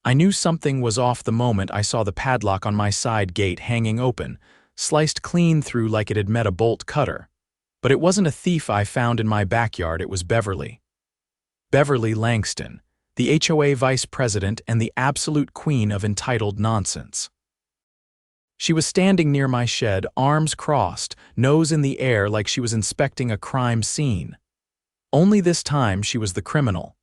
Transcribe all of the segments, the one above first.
I knew something was off the moment I saw the padlock on my side gate hanging open, sliced clean through like it had met a bolt cutter. But it wasn't a thief I found in my backyard, it was Beverly. Beverly Langston, the HOA vice president and the absolute queen of entitled nonsense. She was standing near my shed, arms crossed, nose in the air like she was inspecting a crime scene. Only this time she was the criminal.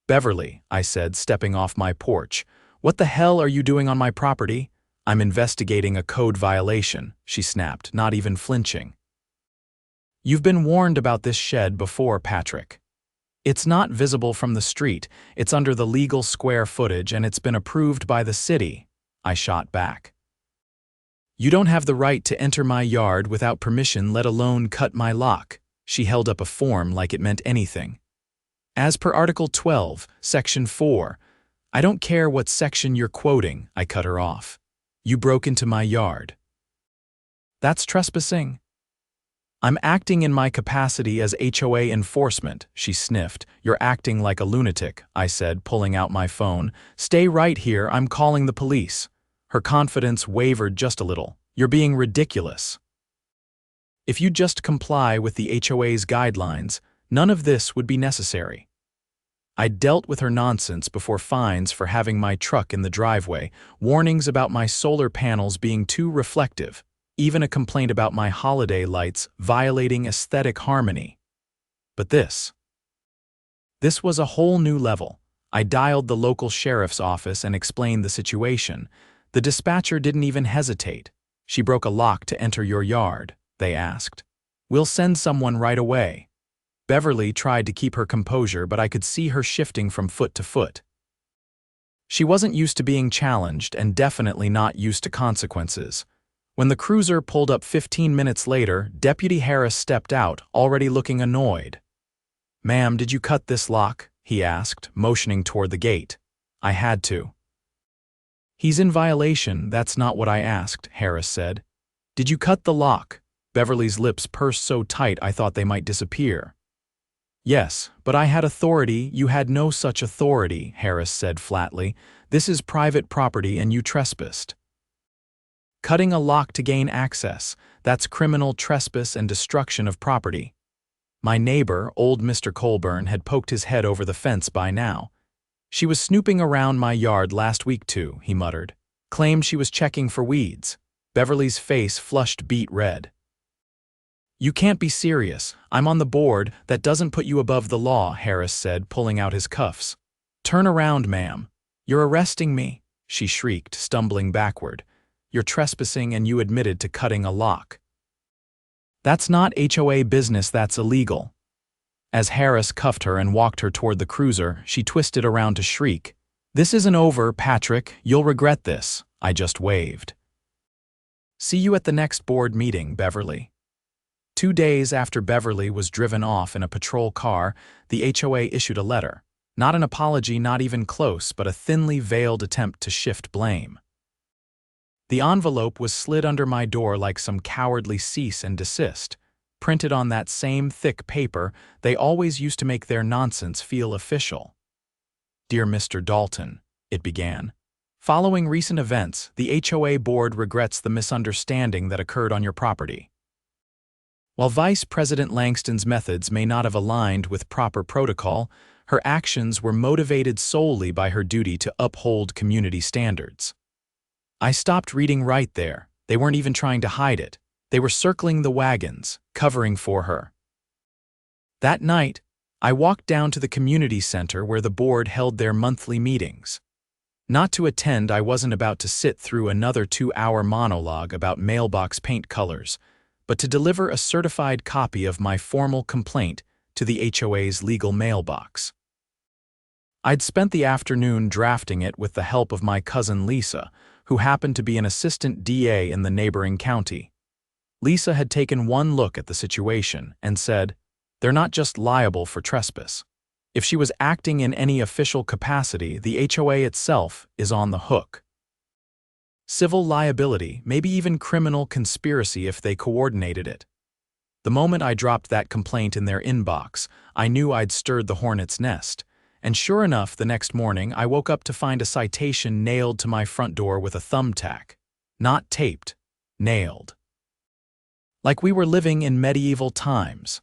"Beverly," I said, stepping off my porch, "what the hell are you doing on my property?" "I'm investigating a code violation," she snapped, not even flinching. "You've been warned about this shed before, Patrick. It's not visible from the street, it's under the legal square footage, and it's been approved by the city," I shot back. "You don't have the right to enter my yard without permission, let alone cut my lock." She held up a form like it meant anything. "As per Article 12, Section 4, I don't care what section you're quoting," I cut her off. "You broke into my yard." "That's trespassing." "I'm acting in my capacity as HOA enforcement," she sniffed. "You're acting like a lunatic," I said, pulling out my phone. "Stay right here, I'm calling the police." Her confidence wavered just a little. "You're being ridiculous. If you just comply with the HOA's guidelines, none of this would be necessary." I'd dealt with her nonsense before: fines for having my truck in the driveway, warnings about my solar panels being too reflective, even a complaint about my holiday lights violating aesthetic harmony. But this was a whole new level. I dialed the local sheriff's office and explained the situation. The dispatcher didn't even hesitate. "She broke a lock to enter your yard," they asked. "We'll send someone right away." Beverly tried to keep her composure, but I could see her shifting from foot to foot. She wasn't used to being challenged and definitely not used to consequences. When the cruiser pulled up 15 minutes later, Deputy Harris stepped out, already looking annoyed. "Ma'am, did you cut this lock?" he asked, motioning toward the gate. "I had to." "He's in violation, that's not what I asked," Harris said. "Did you cut the lock?" Beverly's lips pursed so tight I thought they might disappear. "Yes, but I had authority, you had no such authority," Harris said flatly. "This is private property and you trespassed." "Cutting a lock to gain access, that's criminal trespass and destruction of property." My neighbor, old Mr. Colburn, had poked his head over the fence by now. "She was snooping around my yard last week too," he muttered. "Claimed she was checking for weeds." Beverly's face flushed beet red. "You can't be serious. I'm on the board, that doesn't put you above the law," Harris said, pulling out his cuffs. "Turn around, ma'am. You're arresting me," she shrieked, stumbling backward. "You're trespassing and you admitted to cutting a lock." "That's not HOA business, that's illegal." As Harris cuffed her and walked her toward the cruiser, she twisted around to shriek. "This isn't over, Patrick. You'll regret this." I just waved. "See you at the next board meeting, Beverly." 2 days after Beverly was driven off in a patrol car, the HOA issued a letter. Not an apology, not even close, but a thinly veiled attempt to shift blame. The envelope was slid under my door like some cowardly cease and desist. Printed on that same thick paper, they always used to make their nonsense feel official. "Dear Mr. Dalton," it began. "Following recent events, the HOA board regrets the misunderstanding that occurred on your property. While Vice President Langston's methods may not have aligned with proper protocol, her actions were motivated solely by her duty to uphold community standards." I stopped reading right there. They weren't even trying to hide it. They were circling the wagons, covering for her. That night, I walked down to the community center where the board held their monthly meetings. Not to attend, I wasn't about to sit through another 2-hour monologue about mailbox paint colors, but to deliver a certified copy of my formal complaint to the HOA's legal mailbox. I'd spent the afternoon drafting it with the help of my cousin Lisa, who happened to be an assistant DA in the neighboring county. Lisa had taken one look at the situation and said, "They're not just liable for trespass. If she was acting in any official capacity, the HOA itself is on the hook. Civil liability, maybe even criminal conspiracy if they coordinated it." The moment I dropped that complaint in their inbox, I knew I'd stirred the hornet's nest, and sure enough, the next morning I woke up to find a citation nailed to my front door with a thumbtack. Not taped, nailed. Like we were living in medieval times.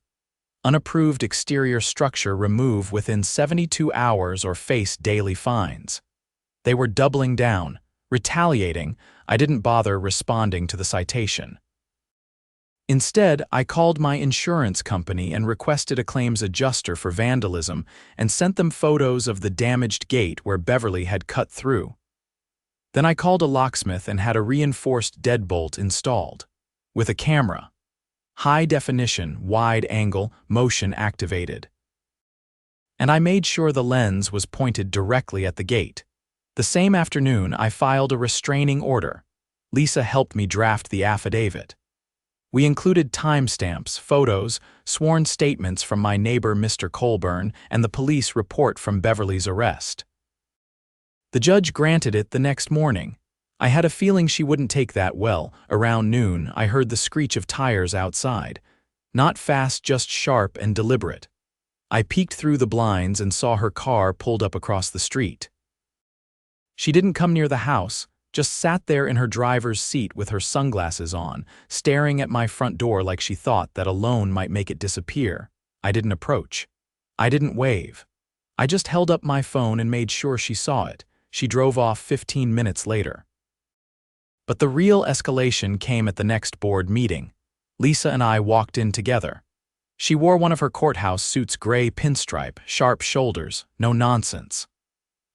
Unapproved exterior structure remove within 72 hours or face daily fines. They were doubling down, retaliating. I didn't bother responding to the citation. Instead, I called my insurance company and requested a claims adjuster for vandalism and sent them photos of the damaged gate where Beverly had cut through. Then I called a locksmith and had a reinforced deadbolt installed, with a camera. High definition, wide angle, motion activated. And I made sure the lens was pointed directly at the gate. The same afternoon, I filed a restraining order. Lisa helped me draft the affidavit. We included timestamps, photos, sworn statements from my neighbor Mr. Colburn, and the police report from Beverly's arrest. The judge granted it the next morning. I had a feeling she wouldn't take that well. Around noon, I heard the screech of tires outside. Not fast, just sharp and deliberate. I peeked through the blinds and saw her car pulled up across the street. She didn't come near the house, just sat there in her driver's seat with her sunglasses on, staring at my front door like she thought that alone might make it disappear. I didn't approach. I didn't wave. I just held up my phone and made sure she saw it. She drove off 15 minutes later. But the real escalation came at the next board meeting. Lisa and I walked in together. She wore one of her courthouse suits, gray pinstripe, sharp shoulders, no nonsense.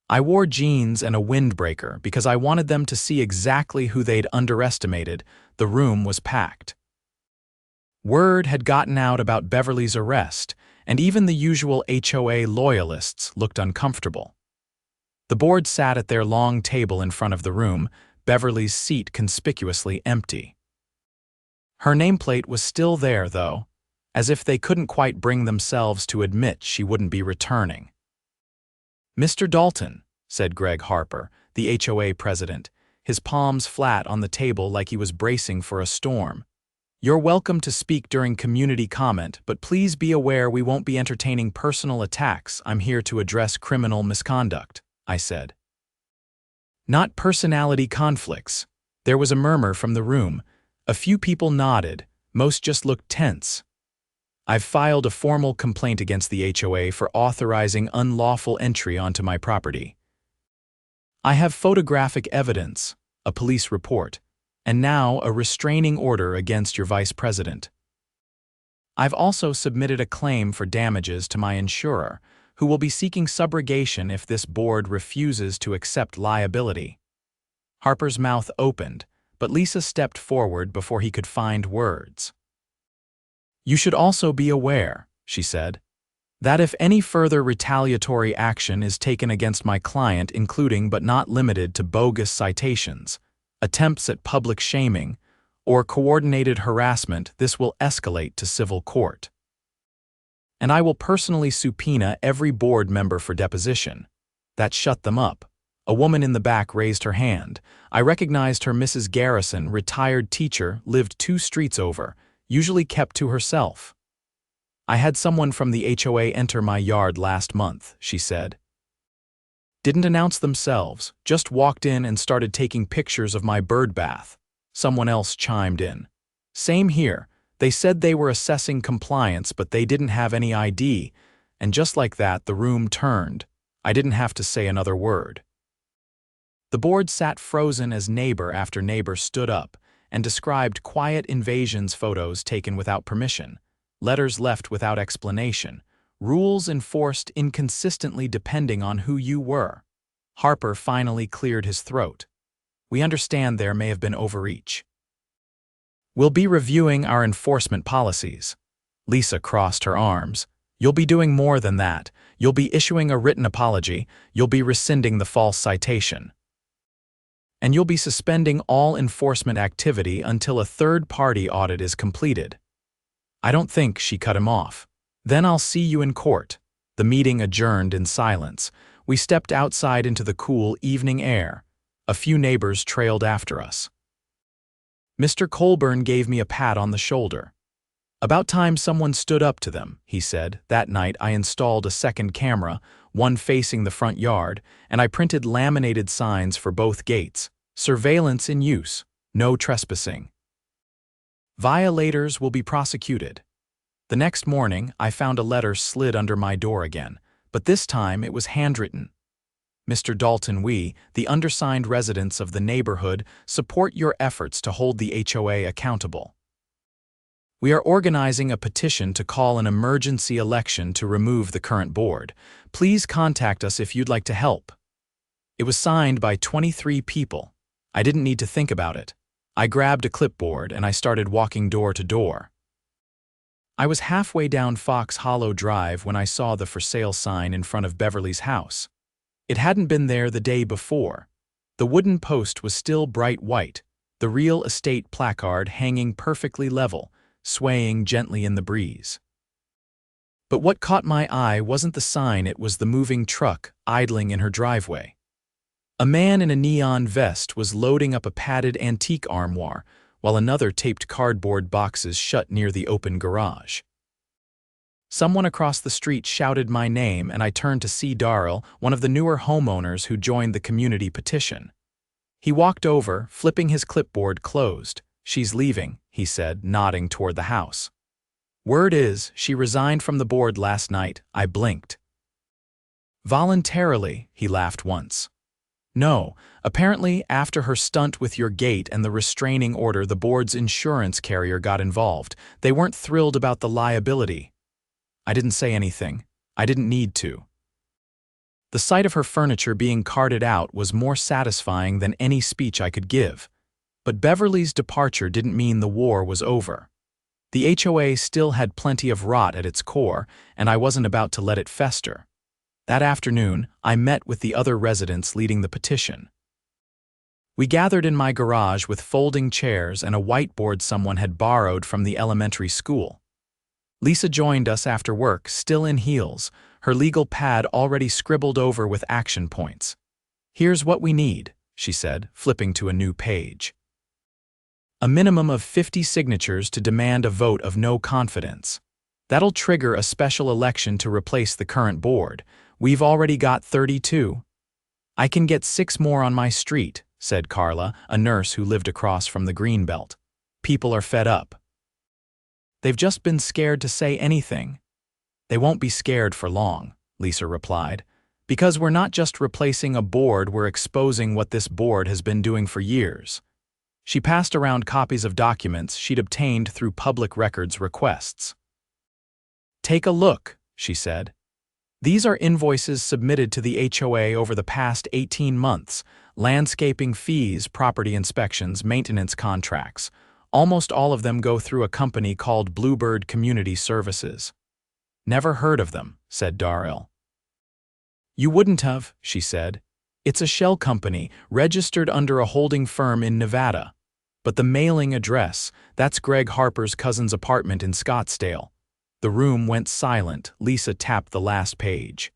I wore jeans and a windbreaker because I wanted them to see exactly who they'd underestimated. The room was packed. Word had gotten out about Beverly's arrest, and even the usual HOA loyalists looked uncomfortable. The board sat at their long table in front of the room, Beverly's seat conspicuously empty. Her nameplate was still there, though, as if they couldn't quite bring themselves to admit she wouldn't be returning. "Mr. Dalton," said Greg Harper, the HOA president, his palms flat on the table like he was bracing for a storm. "You're welcome to speak during community comment, but please be aware we won't be entertaining personal attacks. I'm here to address criminal misconduct," I said. "Not personality conflicts." There was a murmur from the room. A few people nodded, most just looked tense. "I've filed a formal complaint against the HOA for authorizing unlawful entry onto my property. I have photographic evidence, a police report, and now a restraining order against your vice president. I've also submitted a claim for damages to my insurer, who will be seeking subrogation if this board refuses to accept liability." Harper's mouth opened, but Lisa stepped forward before he could find words. "You should also be aware," she said, "that if any further retaliatory action is taken against my client, including but not limited to bogus citations, attempts at public shaming, or coordinated harassment, this will escalate to civil court. And I will personally subpoena every board member for deposition." That shut them up. A woman in the back raised her hand. I recognized her. Mrs. Garrison, retired teacher, lived 2 streets over, usually kept to herself. "I had someone from the HOA enter my yard last month," she said. "Didn't announce themselves, just walked in and started taking pictures of my bird bath." Someone else chimed in. "Same here. They said they were assessing compliance, but they didn't have any ID." And just like that, the room turned. I didn't have to say another word. The board sat frozen as neighbor after neighbor stood up and described quiet invasions, photos taken without permission, letters left without explanation, rules enforced inconsistently depending on who you were. Harper finally cleared his throat. "We understand there may have been overreach. We'll be reviewing our enforcement policies." Lisa crossed her arms. "You'll be doing more than that. You'll be issuing a written apology. You'll be rescinding the false citation. And you'll be suspending all enforcement activity until a third-party audit is completed." "I don't think," she cut him off. "Then I'll see you in court." The meeting adjourned in silence. We stepped outside into the cool evening air. A few neighbors trailed after us. Mr. Colburn gave me a pat on the shoulder. "About time someone stood up to them," he said. That night I installed a second camera, one facing the front yard, and I printed laminated signs for both gates. Surveillance in use. No trespassing. Violators will be prosecuted. The next morning, I found a letter slid under my door again, but this time it was handwritten. Mr. Dalton, we, the undersigned residents of the neighborhood, support your efforts to hold the HOA accountable. We are organizing a petition to call an emergency election to remove the current board. Please contact us if you'd like to help. It was signed by 23 people. I didn't need to think about it. I grabbed a clipboard and I started walking door to door. I was halfway down Fox Hollow Drive when I saw the for sale sign in front of Beverly's house. It hadn't been there the day before. The wooden post was still bright white, the real estate placard hanging perfectly level, swaying gently in the breeze. But what caught my eye wasn't the sign, it was the moving truck idling in her driveway. A man in a neon vest was loading up a padded antique armoire, while another taped cardboard boxes shut near the open garage. Someone across the street shouted my name, and I turned to see Darrell, one of the newer homeowners who joined the community petition. He walked over, flipping his clipboard closed. "She's leaving," he said, nodding toward the house. "Word is, she resigned from the board last night." I blinked. "Voluntarily," he laughed once. "No, apparently after her stunt with your gate and the restraining order, the board's insurance carrier got involved. They weren't thrilled about the liability." I didn't say anything. I didn't need to. The sight of her furniture being carted out was more satisfying than any speech I could give. But Beverly's departure didn't mean the war was over. The HOA still had plenty of rot at its core, and I wasn't about to let it fester. That afternoon, I met with the other residents leading the petition. We gathered in my garage with folding chairs and a whiteboard someone had borrowed from the elementary school. Lisa joined us after work, still in heels, her legal pad already scribbled over with action points. "Here's what we need," she said, flipping to a new page. "A minimum of 50 signatures to demand a vote of no confidence. That'll trigger a special election to replace the current board. We've already got 32. "I can get 6 more on my street," said Carla, a nurse who lived across from the Greenbelt. "People are fed up. They've just been scared to say anything." "They won't be scared for long," Lisa replied. "Because we're not just replacing a board, we're exposing what this board has been doing for years." She passed around copies of documents she'd obtained through public records requests. "Take a look," she said. "These are invoices submitted to the HOA over the past 18 months, landscaping fees, property inspections, maintenance contracts. Almost all of them go through a company called Bluebird Community Services." "Never heard of them," said Darrell. "You wouldn't have," she said. "It's a shell company, registered under a holding firm in Nevada. But the mailing address, that's Greg Harper's cousin's apartment in Scottsdale." The room went silent. Lisa tapped the last page.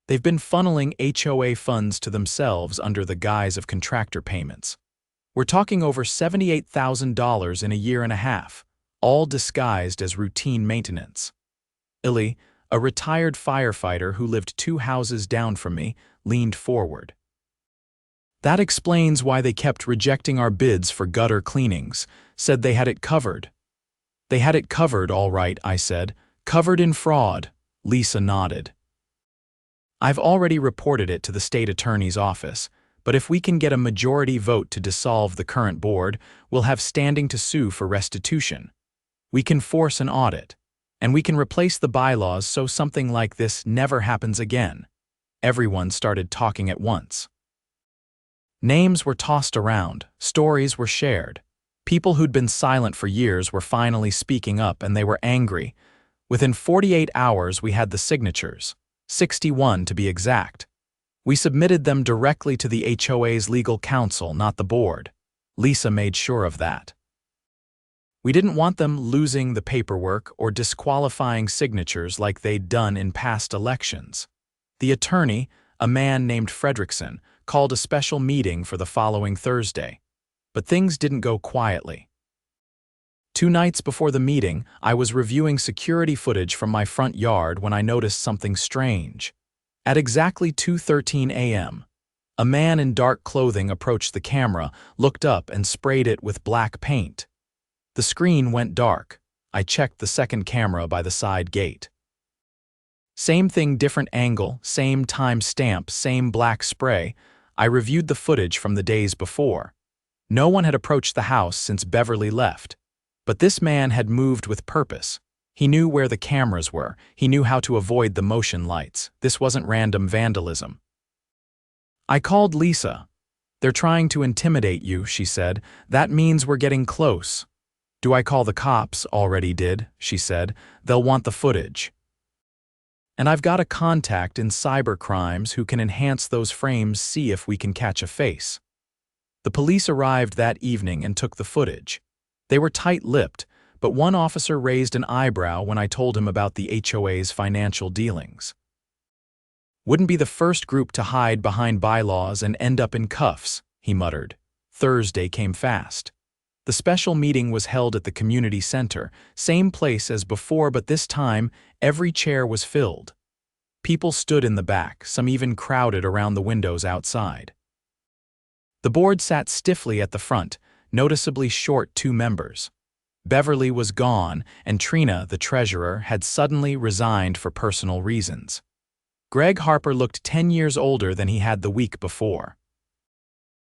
"They've been funneling HOA funds to themselves under the guise of contractor payments. We're talking over $78,000 in a year and a half, all disguised as routine maintenance." Illy, a retired firefighter who lived 2 houses down from me, leaned forward. "That explains why they kept rejecting our bids for gutter cleanings, said they had it covered." "They had it covered, all right," I said. "Covered in fraud." Lisa nodded. "I've already reported it to the state attorney's office, but if we can get a majority vote to dissolve the current board, we'll have standing to sue for restitution. We can force an audit, and we can replace the bylaws so something like this never happens again." Everyone started talking at once. Names were tossed around, stories were shared. People who'd been silent for years were finally speaking up, and they were angry. Within 48 hours, we had the signatures, 61 to be exact. We submitted them directly to the HOA's legal counsel, not the board. Lisa made sure of that. We didn't want them losing the paperwork or disqualifying signatures like they'd done in past elections. The attorney, a man named Fredrickson, called a special meeting for the following Thursday. But things didn't go quietly. 2 nights before the meeting, I was reviewing security footage from my front yard when I noticed something strange. At exactly 2:13 a.m., a man in dark clothing approached the camera, looked up, and sprayed it with black paint. The screen went dark. I checked the second camera by the side gate. Same thing, different angle, same time stamp, same black spray. I reviewed the footage from the days before. No one had approached the house since Beverly left. But this man had moved with purpose. He knew where the cameras were. He knew how to avoid the motion lights. This wasn't random vandalism. I called Lisa. "They're trying to intimidate you," she said. "That means we're getting close." "Do I call the cops?" "Already did," she said. "They'll want the footage. And I've got a contact in cybercrimes who can enhance those frames, see if we can catch a face." The police arrived that evening and took the footage. They were tight-lipped, but one officer raised an eyebrow when I told him about the HOA's financial dealings. "Wouldn't be the first group to hide behind bylaws and end up in cuffs," he muttered. Thursday came fast. The special meeting was held at the community center, same place as before, but this time every chair was filled. People stood in the back, some even crowded around the windows outside. The board sat stiffly at the front, noticeably short 2 members. Beverly was gone, and Trina, the treasurer, had suddenly resigned for personal reasons. Greg Harper looked 10 years older than he had the week before.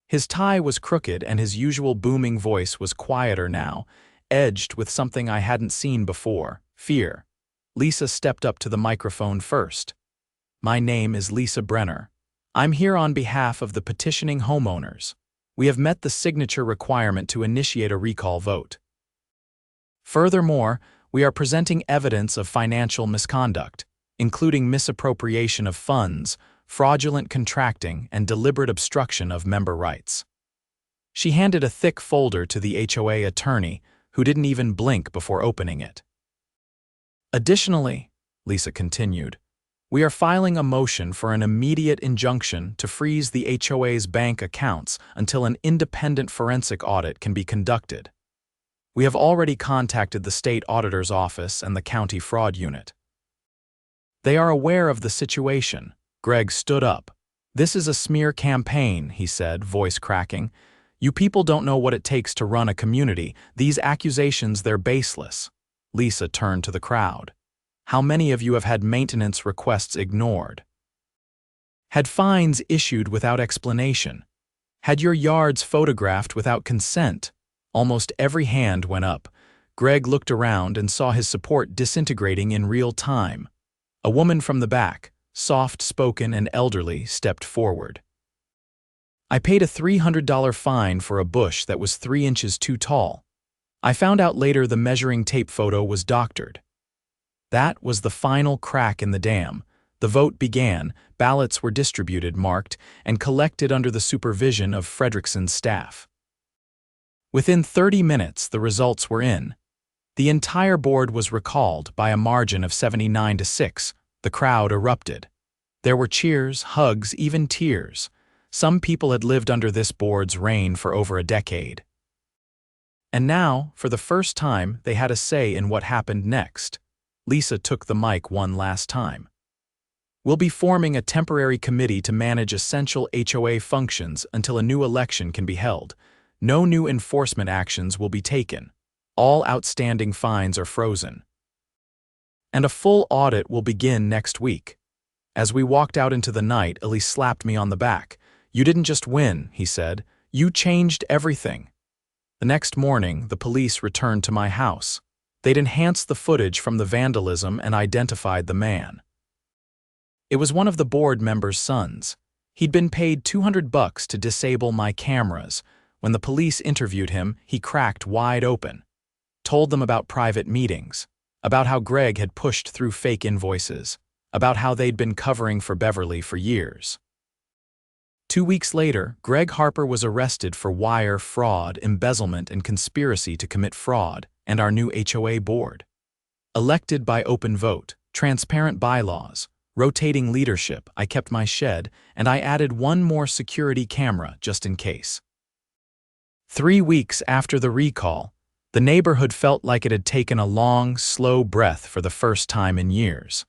His tie was crooked and his usual booming voice was quieter now, edged with something I hadn't seen before: fear. Lisa stepped up to the microphone first. "My name is Lisa Brenner. I'm here on behalf of the petitioning homeowners. We have met the signature requirement to initiate a recall vote. Furthermore, we are presenting evidence of financial misconduct, including misappropriation of funds, fraudulent contracting, and deliberate obstruction of member rights." She handed a thick folder to the HOA attorney, who didn't even blink before opening it. "Additionally," Lisa continued, "we are filing a motion for an immediate injunction to freeze the HOA's bank accounts until an independent forensic audit can be conducted. We have already contacted the state auditor's office and the county fraud unit. They are aware of the situation." Greg stood up. "This is a smear campaign," he said, voice cracking. "You people don't know what it takes to run a community. These accusations, they're baseless." Lisa turned to the crowd. "How many of you have had maintenance requests ignored? Had fines issued without explanation? Had your yards photographed without consent?" Almost every hand went up. Greg looked around and saw his support disintegrating in real time. A woman from the back, soft-spoken and elderly, stepped forward. "I paid a $300 fine for a bush that was 3 inches too tall. I found out later the measuring tape photo was doctored." That was the final crack in the dam. The vote began, ballots were distributed, marked, and collected under the supervision of Fredrickson's staff. Within 30 minutes, the results were in. The entire board was recalled by a margin of 79-6. The crowd erupted. There were cheers, hugs, even tears. Some people had lived under this board's reign for over a decade. And now, for the first time, they had a say in what happened next. Lisa took the mic one last time. "We'll be forming a temporary committee to manage essential HOA functions until a new election can be held. No new enforcement actions will be taken. All outstanding fines are frozen. And a full audit will begin next week." As we walked out into the night, Elise slapped me on the back. "You didn't just win," he said. "You changed everything." The next morning, the police returned to my house. They'd enhanced the footage from the vandalism and identified the man. It was one of the board members' sons. He'd been paid $200 to disable my cameras. When the police interviewed him, he cracked wide open. Told them about private meetings, about how Greg had pushed through fake invoices, about how they'd been covering for Beverly for years. 2 weeks later, Greg Harper was arrested for wire fraud, embezzlement, and conspiracy to commit fraud, and our new HOA board. Elected by open vote, transparent bylaws, rotating leadership, I kept my shed, and I added one more security camera just in case. 3 weeks after the recall, the neighborhood felt like it had taken a long, slow breath for the first time in years.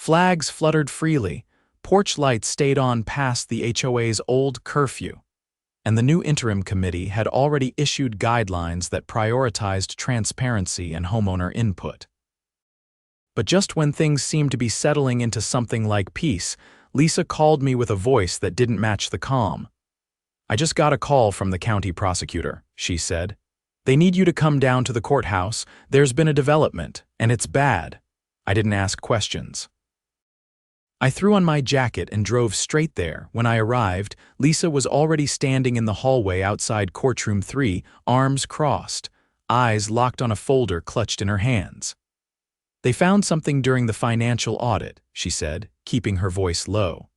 Flags fluttered freely, porch lights stayed on past the HOA's old curfew, and the new interim committee had already issued guidelines that prioritized transparency and homeowner input. But just when things seemed to be settling into something like peace, Lisa called me with a voice that didn't match the calm. "I just got a call from the county prosecutor," she said. "They need you to come down to the courthouse. There's been a development, and it's bad." I didn't ask questions. I threw on my jacket and drove straight there. When I arrived, Lisa was already standing in the hallway outside courtroom 3, arms crossed, eyes locked on a folder clutched in her hands. "They found something during the financial audit," she said, keeping her voice low.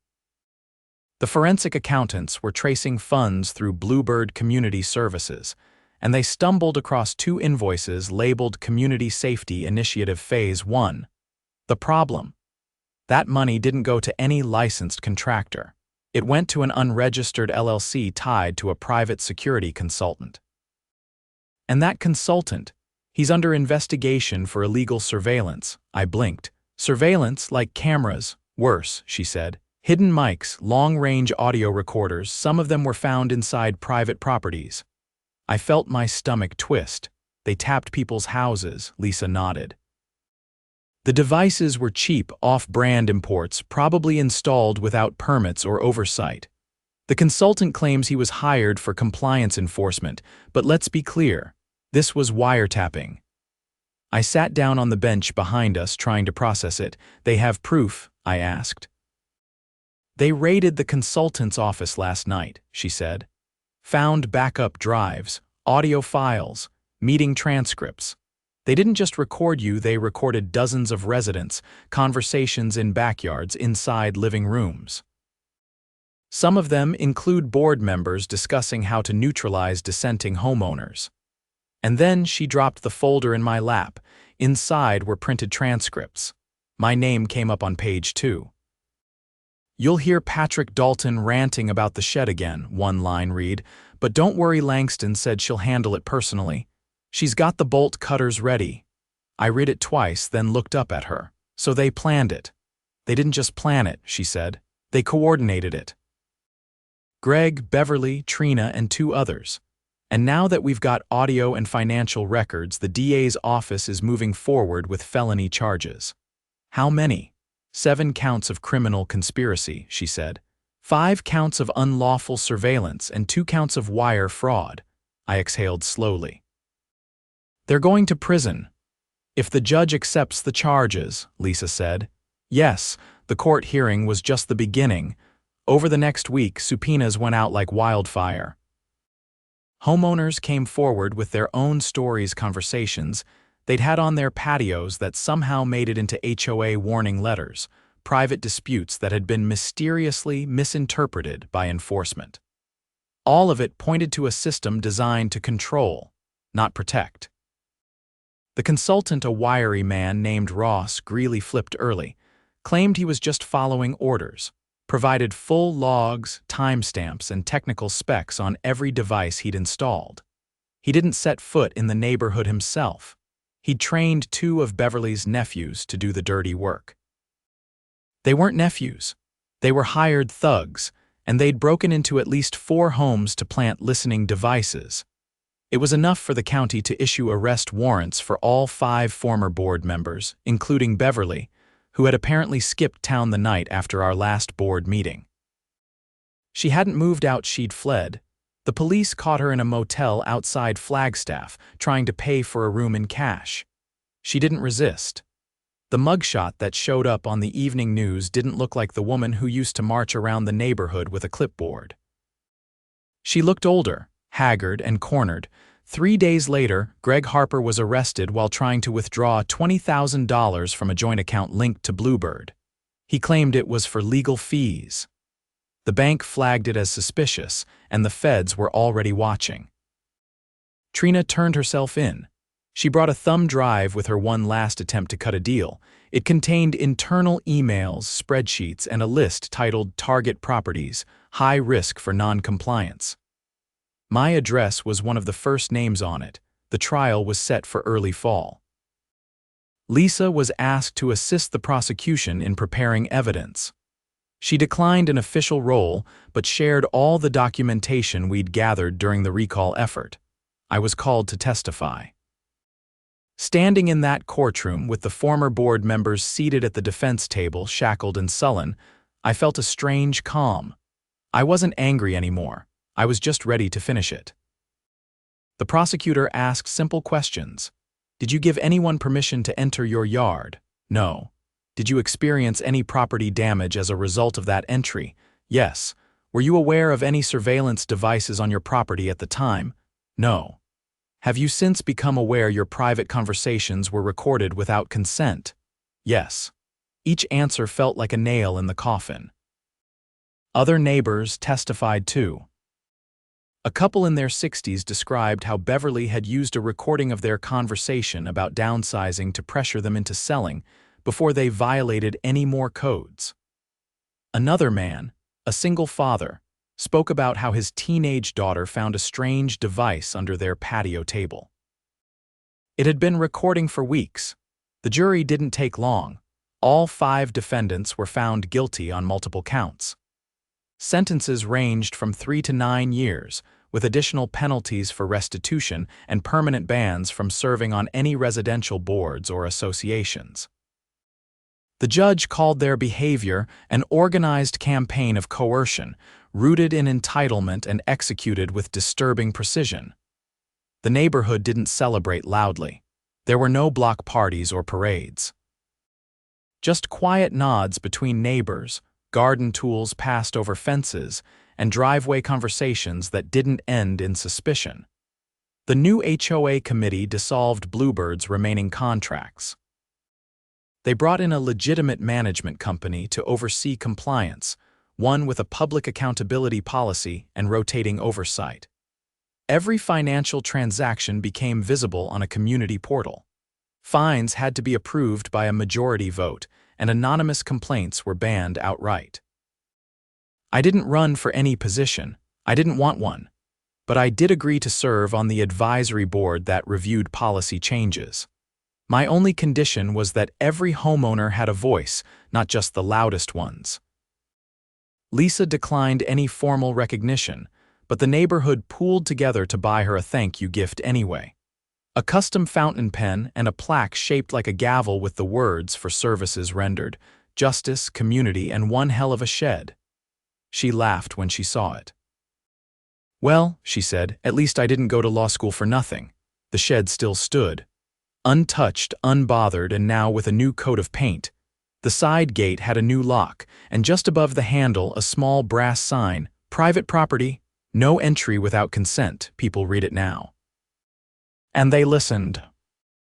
The forensic accountants were tracing funds through Bluebird Community Services, and they stumbled across 2 invoices labeled Community Safety Initiative Phase 1. The problem: that money didn't go to any licensed contractor. It went to an unregistered LLC tied to a private security consultant. And that consultant, he's under investigation for illegal surveillance. I blinked. Surveillance like cameras. Worse, she said. Hidden mics, long-range audio recorders, some of them were found inside private properties. I felt my stomach twist. They tapped people's houses, Lisa nodded. The devices were cheap, off-brand imports, probably installed without permits or oversight. The consultant claims he was hired for compliance enforcement, but let's be clear, this was wiretapping. I sat down on the bench behind us, trying to process it. "They have proof?" I asked. "They raided the consultant's office last night," she said. "Found backup drives, audio files, meeting transcripts. They didn't just record you, they recorded dozens of residents, conversations in backyards, inside living rooms. Some of them include board members discussing how to neutralize dissenting homeowners." And then she dropped the folder in my lap. Inside were printed transcripts. My name came up on page 2. "You'll hear Patrick Dalton ranting about the shed again," one line read, "but don't worry, Langston said she'll handle it personally. She's got the bolt cutters ready." I read it twice, then looked up at her. "So they planned it." "They didn't just plan it," she said. "They coordinated it. Greg, Beverly, Trina, and 2 others. And now that we've got audio and financial records, the DA's office is moving forward with felony charges." "How many?" 7 counts of criminal conspiracy," she said. 5 counts of unlawful surveillance and 2 counts of wire fraud. I exhaled slowly. "They're going to prison. If the judge accepts the charges," Lisa said. "Yes, the court hearing was just the beginning. Over the next week, subpoenas went out like wildfire. Homeowners came forward with their own stories, conversations they'd had on their patios that somehow made it into HOA warning letters, private disputes that had been mysteriously misinterpreted by enforcement. All of it pointed to a system designed to control, not protect. The consultant, a wiry man named Ross, Greeley flipped early, claimed he was just following orders, provided full logs, timestamps, and technical specs on every device he'd installed. He didn't set foot in the neighborhood himself. He'd trained 2 of Beverly's nephews to do the dirty work. They weren't nephews. They were hired thugs, and they'd broken into at least 4 homes to plant listening devices. It was enough for the county to issue arrest warrants for all 5 former board members, including Beverly, who had apparently skipped town the night after our last board meeting. She hadn't moved out, she'd fled. The police caught her in a motel outside Flagstaff, trying to pay for a room in cash. She didn't resist. The mugshot that showed up on the evening news didn't look like the woman who used to march around the neighborhood with a clipboard. She looked older, haggard, and cornered. 3 days later, Greg Harper was arrested while trying to withdraw $20,000 from a joint account linked to Bluebird. He claimed it was for legal fees. The bank flagged it as suspicious, and the feds were already watching. Trina turned herself in. She brought a thumb drive with her one last attempt to cut a deal. It contained internal emails, spreadsheets, and a list titled Target Properties, High Risk for Non-Compliance. My address was one of the first names on it. The trial was set for early fall. Lisa was asked to assist the prosecution in preparing evidence. She declined an official role, but shared all the documentation we'd gathered during the recall effort. I was called to testify. Standing in that courtroom with the former board members seated at the defense table, shackled and sullen, I felt a strange calm. I wasn't angry anymore. I was just ready to finish it. The prosecutor asked simple questions. Did you give anyone permission to enter your yard? No. Did you experience any property damage as a result of that entry? Yes. Were you aware of any surveillance devices on your property at the time? No. Have you since become aware your private conversations were recorded without consent? Yes. Each answer felt like a nail in the coffin. Other neighbors testified too. A couple in their 60s described how Beverly had used a recording of their conversation about downsizing to pressure them into selling before they violated any more codes. Another man, a single father, spoke about how his teenage daughter found a strange device under their patio table. It had been recording for weeks. The jury didn't take long. All 5 defendants were found guilty on multiple counts. Sentences ranged from 3 to 9 years, with additional penalties for restitution and permanent bans from serving on any residential boards or associations. The judge called their behavior an organized campaign of coercion, rooted in entitlement and executed with disturbing precision. The neighborhood didn't celebrate loudly. There were no block parties or parades. Just quiet nods between neighbors, garden tools passed over fences, and driveway conversations that didn't end in suspicion. The new HOA committee dissolved Bluebird's remaining contracts. They brought in a legitimate management company to oversee compliance, one with a public accountability policy and rotating oversight. Every financial transaction became visible on a community portal. Fines had to be approved by a majority vote, and anonymous complaints were banned outright. I didn't run for any position. I didn't want one. But I did agree to serve on the advisory board that reviewed policy changes. My only condition was that every homeowner had a voice, not just the loudest ones. Lisa declined any formal recognition, but the neighborhood pooled together to buy her a thank you gift anyway. A custom fountain pen and a plaque shaped like a gavel with the words for services rendered, justice, community, and one hell of a shed. She laughed when she saw it. Well, she said, at least I didn't go to law school for nothing. The shed still stood. Untouched, unbothered, and now with a new coat of paint. The side gate had a new lock, and just above the handle a small brass sign, private property, no entry without consent. People read it now. And they listened.